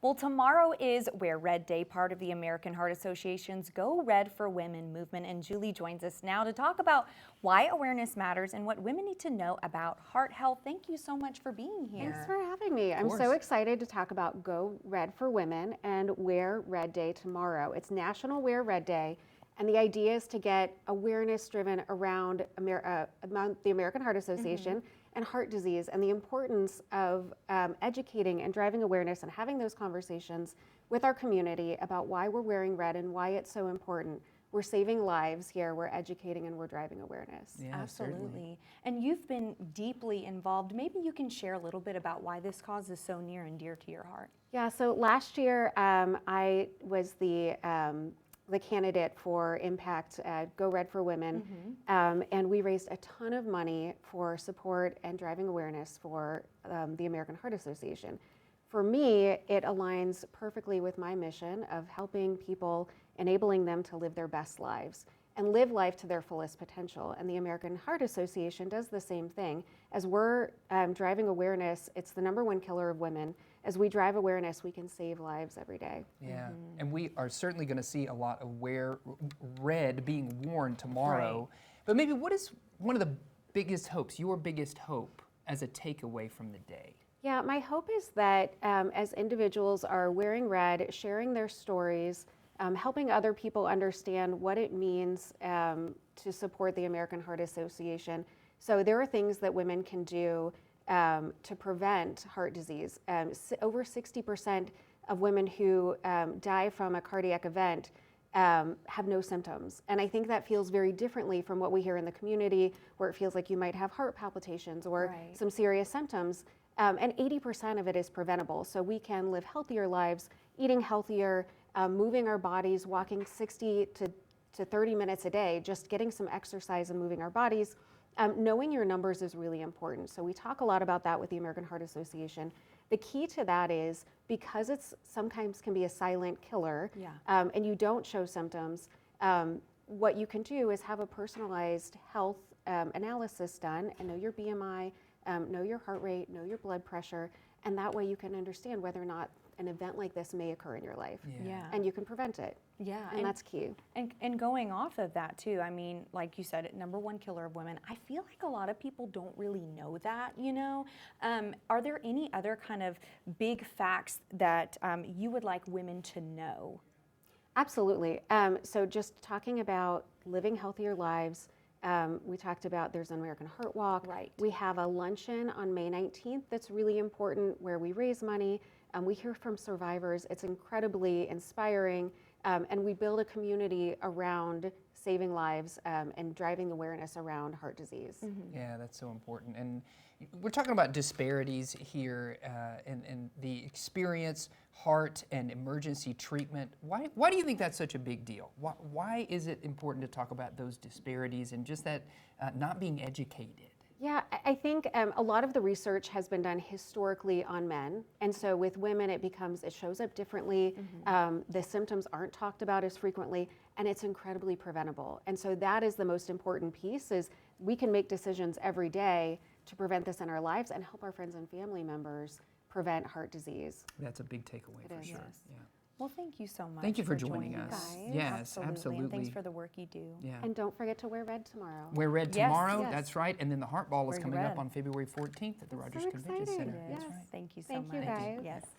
Well, tomorrow is Wear Red Day, part of the American Heart Association's Go Red for Women movement, and Julie joins us now to talk about why awareness matters and what women need to know about heart health. Thank you so much for being here. Thanks for having me. I'm so excited to talk about Go Red for Women and Wear Red Day tomorrow. It's National Wear Red Day, and the idea is to get awareness driven around the American Heart Association and heart disease and the importance of educating and driving awareness and having those conversations with our community about why we're wearing red and why it's so important. We're saving lives here, we're educating, and we're driving awareness. Yeah, absolutely. Certainly. And you've been deeply involved. Maybe you can share a little bit about why this cause is so near and dear to your heart. Yeah, so last year I was the candidate for Impact Go Red for Women, and we raised a ton of money for support and driving awareness for the American Heart Association. For me, it aligns perfectly with my mission of helping people, enabling them to live their best lives and live life to their fullest potential. And the American Heart Association does the same thing. As we're driving awareness, it's the #1 killer of women. As we drive awareness, we can save lives every day. Yeah, and we are certainly going to see a lot of red being worn tomorrow. Right. But maybe what is one of the biggest hopes, your biggest hope as a takeaway from the day? Yeah, my hope is that as individuals are wearing red, sharing their stories, helping other people understand what it means to support the American Heart Association. So there are things that women can do to prevent heart disease. Over 60% of women who die from a cardiac event have no symptoms. And I think that feels very differently from what we hear in the community, where it feels like you might have heart palpitations or some serious symptoms. And 80% of it is preventable. So we can live healthier lives, eating healthier, moving our bodies, walking 60 to 30 minutes a day, just getting some exercise and moving our bodies. Knowing your numbers is really important. So we talk a lot about that with the American Heart Association. The key to that is because it's sometimes can be a silent killer and you don't show symptoms, what you can do is have a personalized health analysis done and know your BMI, know your heart rate, know your blood pressure, and that way you can understand whether or not an event like this may occur in your life. And you can prevent it. And that's key. And going off of that too, I mean, like you said, #1 killer of women, I feel like a lot of people don't really know that, you know? Are there any other kind of big facts that you would like women to know? Absolutely. So just talking about living healthier lives, we talked about there's an American Heart Walk. We have a luncheon on May 19th that's really important where we raise money. We hear from survivors. It's incredibly inspiring. And we build a community around saving lives and driving awareness around heart disease. Yeah, that's so important. And we're talking about disparities here in the experience, heart, and emergency treatment. Why do you think that's such a big deal? Why is it important to talk about those disparities and just that not being educated? Yeah, I think a lot of the research has been done historically on men. And so with women, it shows up differently. The symptoms aren't talked about as frequently, and it's incredibly preventable. And so that is the most important piece is we can make decisions every day to prevent this in our lives and help our friends and family members prevent heart disease. That's a big takeaway for sure. Yeah. Well, thank you so much. Thank you for joining us. Guys. Yes, absolutely. And thanks for the work you do. Yeah. And don't forget to wear red tomorrow. Wear red tomorrow, Yes. that's right. And then the Heart Ball is Wear coming red. up on February 14th at the Rogers so Convention exciting. Center. Yes. That's right. Thank you so Thank much. you guys. Yes.